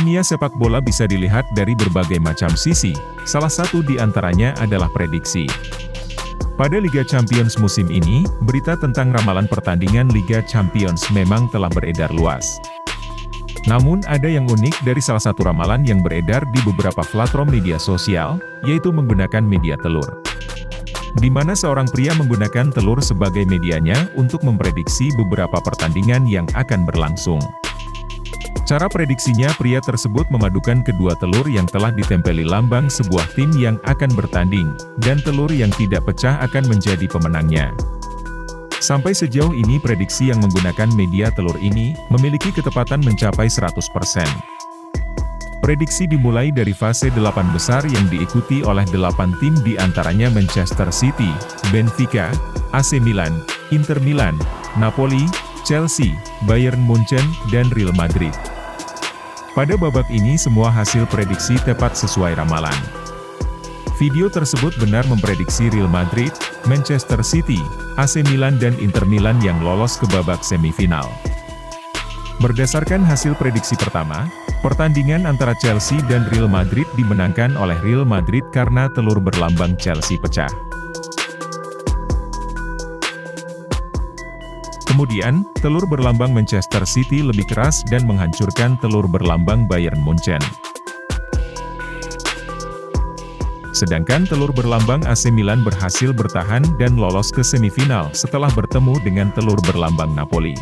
Dunia sepak bola bisa dilihat dari berbagai macam sisi, salah satu di antaranya adalah prediksi. Pada Liga Champions musim ini, berita tentang ramalan pertandingan Liga Champions memang telah beredar luas. Namun ada yang unik dari salah satu ramalan yang beredar di beberapa platform media sosial, yaitu menggunakan media telur. Di mana seorang pria menggunakan telur sebagai medianya untuk memprediksi beberapa pertandingan yang akan berlangsung. Cara prediksinya, pria tersebut memadukan kedua telur yang telah ditempeli lambang sebuah tim yang akan bertanding, dan telur yang tidak pecah akan menjadi pemenangnya. Sampai sejauh ini prediksi yang menggunakan media telur ini, memiliki ketepatan mencapai 100%. Prediksi dimulai dari fase 8 besar yang diikuti oleh 8 tim diantaranya Manchester City, Benfica, AC Milan, Inter Milan, Napoli, Chelsea, Bayern Munchen, dan Real Madrid. Pada babak ini semua hasil prediksi tepat sesuai ramalan. Video tersebut benar memprediksi Real Madrid, Manchester City, AC Milan dan Inter Milan yang lolos ke babak semifinal. Berdasarkan hasil prediksi pertama, pertandingan antara Chelsea dan Real Madrid dimenangkan oleh Real Madrid karena telur berlambang Chelsea pecah. Kemudian, telur berlambang Manchester City lebih keras dan menghancurkan telur berlambang Bayern Munchen. Sedangkan telur berlambang AC Milan berhasil bertahan dan lolos ke semifinal setelah bertemu dengan telur berlambang Napoli.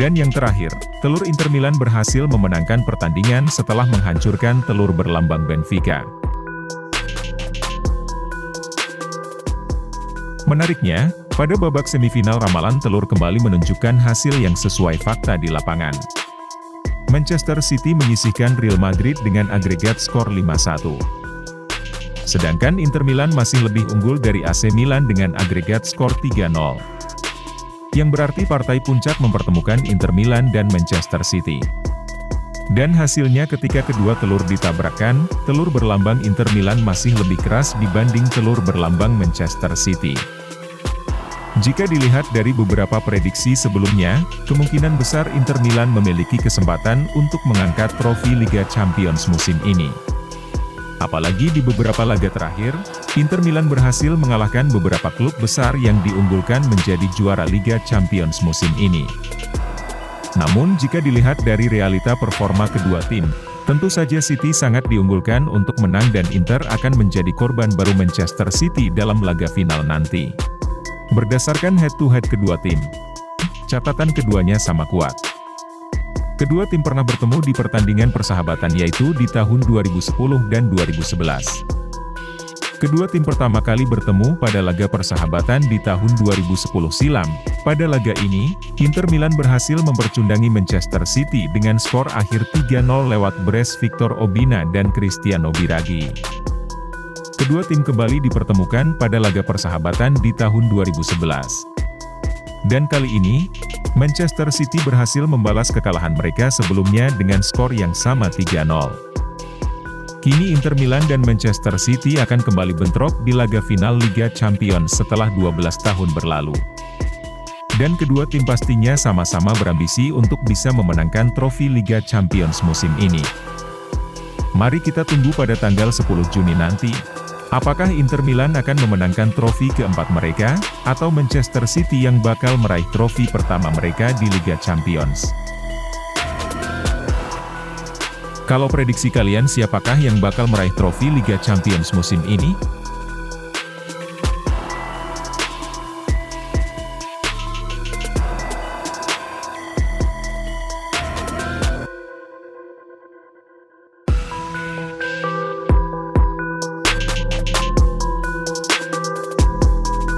Dan yang terakhir, telur Inter Milan berhasil memenangkan pertandingan setelah menghancurkan telur berlambang Benfica. Menariknya, pada babak semifinal ramalan telur kembali menunjukkan hasil yang sesuai fakta di lapangan. Manchester City menyisihkan Real Madrid dengan agregat skor 5-1. Sedangkan Inter Milan masih lebih unggul dari AC Milan dengan agregat skor 3-0. Yang berarti partai puncak mempertemukan Inter Milan dan Manchester City. Dan hasilnya ketika kedua telur ditabrakkan, telur berlambang Inter Milan masih lebih keras dibanding telur berlambang Manchester City. Jika dilihat dari beberapa prediksi sebelumnya, kemungkinan besar Inter Milan memiliki kesempatan untuk mengangkat trofi Liga Champions musim ini. Apalagi di beberapa laga terakhir, Inter Milan berhasil mengalahkan beberapa klub besar yang diunggulkan menjadi juara Liga Champions musim ini. Namun jika dilihat dari realita performa kedua tim, tentu saja City sangat diunggulkan untuk menang dan Inter akan menjadi korban baru Manchester City dalam laga final nanti. Berdasarkan head-to-head kedua tim, catatan keduanya sama kuat. Kedua tim pernah bertemu di pertandingan persahabatan yaitu di tahun 2010 dan 2011. Kedua tim pertama kali bertemu pada laga persahabatan di tahun 2010 silam. Pada laga ini, Inter Milan berhasil mempercundangi Manchester City dengan skor akhir 3-0 lewat brace Victor Obina dan Cristiano Biraghi. Kedua tim kembali dipertemukan pada laga persahabatan di tahun 2011. Dan kali ini, Manchester City berhasil membalas kekalahan mereka sebelumnya dengan skor yang sama 3-0. Kini Inter Milan dan Manchester City akan kembali bentrok di laga final Liga Champions setelah 12 tahun berlalu. Dan kedua tim pastinya sama-sama berambisi untuk bisa memenangkan trofi Liga Champions musim ini. Mari kita tunggu pada tanggal 10 Juni nanti. Apakah Inter Milan akan memenangkan trofi keempat mereka, atau Manchester City yang bakal meraih trofi pertama mereka di Liga Champions? Kalau prediksi kalian siapakah yang bakal meraih trofi Liga Champions musim ini?